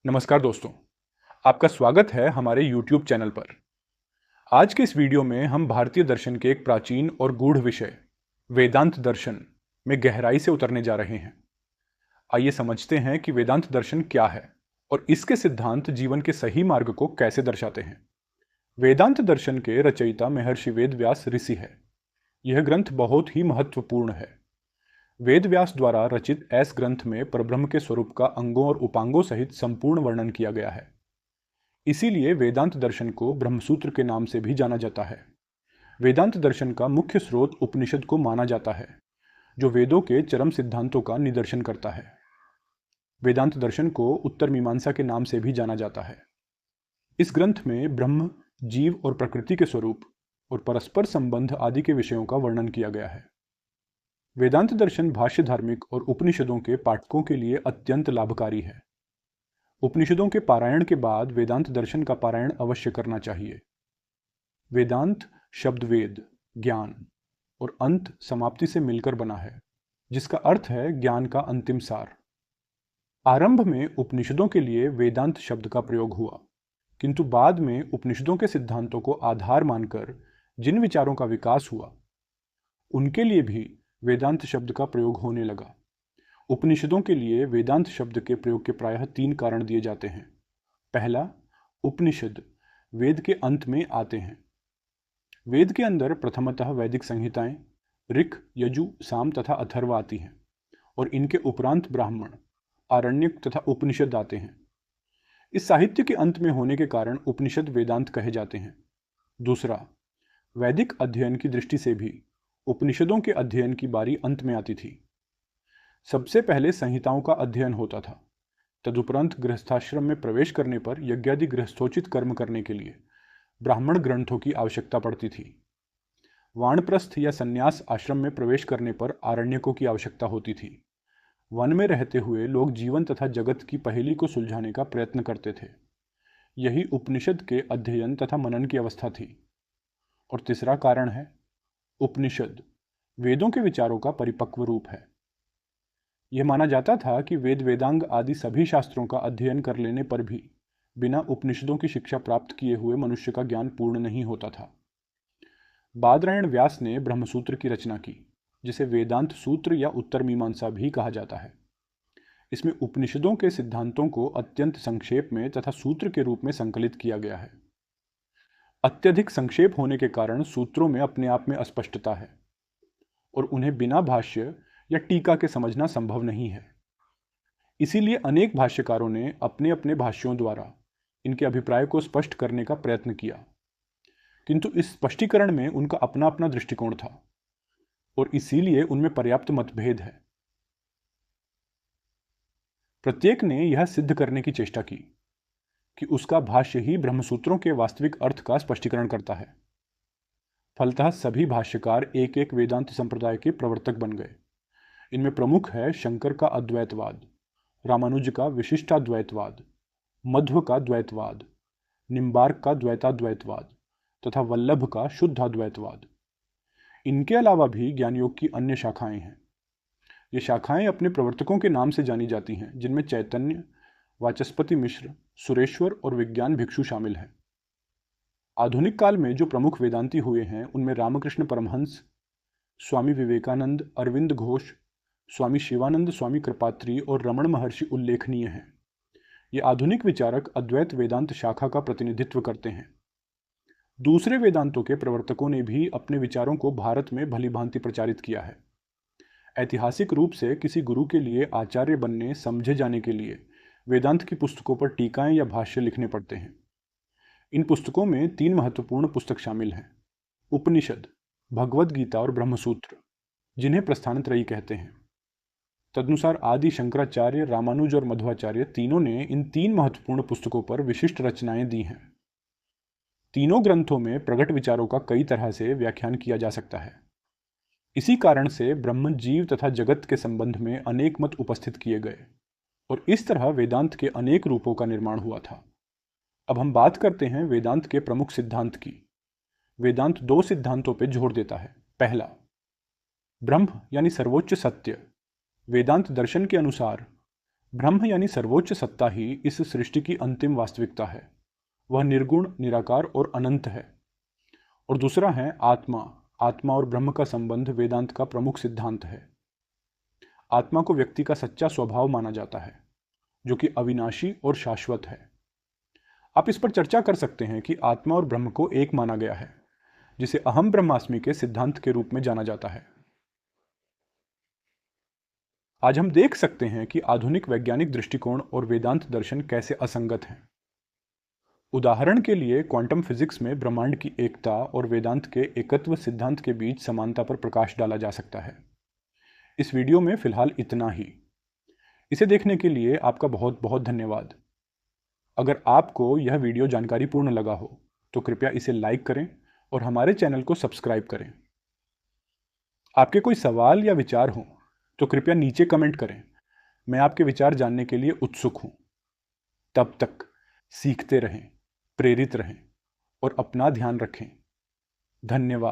नमस्कार दोस्तों, आपका स्वागत है हमारे YouTube चैनल पर। आज के इस वीडियो में हम भारतीय दर्शन के एक प्राचीन और गूढ़ विषय वेदांत दर्शन में गहराई से उतरने जा रहे हैं। आइए समझते हैं कि वेदांत दर्शन क्या है और इसके सिद्धांत जीवन के सही मार्ग को कैसे दर्शाते हैं। वेदांत दर्शन के रचयिता महर्षि वेदव्यास ऋषि है। यह ग्रंथ बहुत ही महत्वपूर्ण है। वेदव्यास द्वारा रचित ऐस ग्रंथ में परब्रह्म के स्वरूप का अंगों और उपांगों सहित संपूर्ण वर्णन किया गया है। इसीलिए वेदांत दर्शन को ब्रह्मसूत्र के नाम से भी जाना जाता है। वेदांत दर्शन का मुख्य स्रोत उपनिषद को माना जाता है, जो वेदों के चरम सिद्धांतों का निदर्शन करता है। वेदांत दर्शन को उत्तर मीमांसा के नाम से भी जाना जाता है। इस ग्रंथ में ब्रह्म, जीव और प्रकृति के स्वरूप और परस्पर संबंध आदि के विषयों का वर्णन किया गया है। वेदांत दर्शन भाष्य धार्मिक और उपनिषदों के पाठकों के लिए अत्यंत लाभकारी है। उपनिषदों के पारायण के बाद वेदांत दर्शन का पारायण अवश्य करना चाहिए। वेदांत शब्द वेद, ज्ञान और अंत समाप्ति से मिलकर बना है, जिसका अर्थ है ज्ञान का अंतिम सार। आरंभ में उपनिषदों के लिए वेदांत शब्द का प्रयोग हुआ, किंतु बाद में उपनिषदों के सिद्धांतों को आधार मानकर जिन विचारों का विकास हुआ, उनके लिए भी वेदांत शब्द का प्रयोग होने लगा। उपनिषदों के लिए वेदांत शब्द के प्रयोग के प्रायः 3 कारण दिए जाते हैं। पहला, उपनिषद वेद के अंत में आते हैं। वेद के अंदर प्रथमतः वैदिक संहिताएं ऋक्, यजु, साम तथा अथर्व आती हैं और इनके उपरांत ब्राह्मण, आरण्यक तथा उपनिषद आते हैं। इस साहित्य के अंत में होने के कारण उपनिषद वेदांत कहे जाते हैं। दूसरा, वैदिक अध्ययन की दृष्टि से भी उपनिषदों के अध्ययन की बारी अंत में आती थी। सबसे पहले संहिताओं का अध्ययन होता था, तदुपरांत गृहस्थाश्रम में प्रवेश करने पर यज्ञादि गृहस्थोचित कर्म करने के लिए ब्राह्मण ग्रंथों की आवश्यकता पड़ती थी। वानप्रस्थ या संन्यास आश्रम में प्रवेश करने पर आरण्यकों की आवश्यकता होती थी। वन में रहते हुए लोग जीवन तथा जगत की पहेली को सुलझाने का प्रयत्न करते थे। यही उपनिषद के अध्ययन तथा मनन की अवस्था थी। और तीसरा कारण है, उपनिषद वेदों के विचारों का परिपक्व रूप है। यह माना जाता था कि वेद वेदांग आदि सभी शास्त्रों का अध्ययन कर लेने पर भी बिना उपनिषदों की शिक्षा प्राप्त किए हुए मनुष्य का ज्ञान पूर्ण नहीं होता था। बादरायण व्यास ने ब्रह्मसूत्र की रचना की, जिसे वेदांत सूत्र या उत्तर मीमांसा भी कहा जाता है। इसमें उपनिषदों के सिद्धांतों को अत्यंत संक्षेप में तथा सूत्र के रूप में संकलित किया गया है। अत्यधिक संक्षेप होने के कारण सूत्रों में अपने आप में अस्पष्टता है और उन्हें बिना भाष्य या टीका के समझना संभव नहीं है। इसीलिए अनेक भाष्यकारों ने अपने अपने भाष्यों द्वारा इनके अभिप्राय को स्पष्ट करने का प्रयत्न किया, किंतु इस स्पष्टीकरण में उनका अपना अपना दृष्टिकोण था और इसीलिए उनमें पर्याप्त मतभेद है। प्रत्येक ने यह सिद्ध करने की चेष्टा की कि उसका भाष्य ही ब्रह्मसूत्रों के वास्तविक अर्थ का स्पष्टीकरण करता है। फलतः सभी भाष्यकार एक एक वेदांत संप्रदाय के प्रवर्तक बन गए। इनमें प्रमुख है शंकर का अद्वैतवाद, रामानुज का विशिष्टाद्वैतवाद, मध्व का द्वैतवाद, निम्बार्क का द्वैताद्वैतवाद तथा वल्लभ का शुद्धाद्वैतवाद। इनके अलावा भी ज्ञानयोग की अन्य शाखाएं हैं। ये शाखाएं अपने प्रवर्तकों के नाम से जानी जाती हैं, जिनमें चैतन्य, वाचस्पति मिश्र, सुरेश्वर और विज्ञान भिक्षु शामिल हैं। आधुनिक काल में जो प्रमुख वेदांती हुए हैं, उनमें रामकृष्ण परमहंस, स्वामी विवेकानंद, अरविंद घोष, स्वामी शिवानंद, स्वामी कृपात्री और रमण महर्षि उल्लेखनीय हैं। ये आधुनिक विचारक अद्वैत वेदांत शाखा का प्रतिनिधित्व करते हैं। दूसरे वेदांतों के प्रवर्तकों ने भी अपने विचारों को भारत में भली भांति प्रचारित किया है। ऐतिहासिक रूप से किसी गुरु के लिए आचार्य बनने, समझे जाने के लिए वेदांत की पुस्तकों पर टीकाएं या भाष्य लिखने पड़ते हैं। इन पुस्तकों में 3 महत्वपूर्ण पुस्तक शामिल हैं: उपनिषद, भगवद गीता और ब्रह्मसूत्र, जिन्हें प्रस्थानत्रयी कहते हैं। तदनुसार आदि शंकराचार्य, रामानुज और मध्वाचार्य तीनों ने इन 3 महत्वपूर्ण पुस्तकों पर विशिष्ट रचनाएं दी हैं। तीनों ग्रंथों में प्रगट विचारों का कई तरह से व्याख्यान किया जा सकता है। इसी कारण से ब्रह्म, जीव तथा जगत के संबंध में अनेक मत उपस्थित किए गए और इस तरह वेदांत के अनेक रूपों का निर्माण हुआ था। अब हम बात करते हैं वेदांत के प्रमुख सिद्धांत की। वेदांत 2 सिद्धांतों पर जोर देता है। पहला, ब्रह्म यानी सर्वोच्च सत्य। वेदांत दर्शन के अनुसार ब्रह्म यानी सर्वोच्च सत्ता ही इस सृष्टि की अंतिम वास्तविकता है। वह निर्गुण, निराकार और अनंत है। और दूसरा है आत्मा। आत्मा और ब्रह्म का संबंध वेदांत का प्रमुख सिद्धांत है। आत्मा को व्यक्ति का सच्चा स्वभाव माना जाता है, जो कि अविनाशी और शाश्वत है। आप इस पर चर्चा कर सकते हैं कि आत्मा और ब्रह्म को एक माना गया है, जिसे अहम ब्रह्मास्मि के सिद्धांत के रूप में जाना जाता है। आज हम देख सकते हैं कि आधुनिक वैज्ञानिक दृष्टिकोण और वेदांत दर्शन कैसे असंगत हैं। उदाहरण के लिए क्वांटम फिजिक्स में ब्रह्मांड की एकता और वेदांत के एकत्व सिद्धांत के बीच समानता पर प्रकाश डाला जा सकता है। इस वीडियो में फिलहाल इतना ही। इसे देखने के लिए आपका बहुत बहुत धन्यवाद। अगर आपको यह वीडियो जानकारीपूर्ण लगा हो तो कृपया इसे लाइक करें और हमारे चैनल को सब्सक्राइब करें। आपके कोई सवाल या विचार हो तो कृपया नीचे कमेंट करें। मैं आपके विचार जानने के लिए उत्सुक हूं। तब तक सीखते रहें, प्रेरित रहें और अपना ध्यान रखें। धन्यवाद।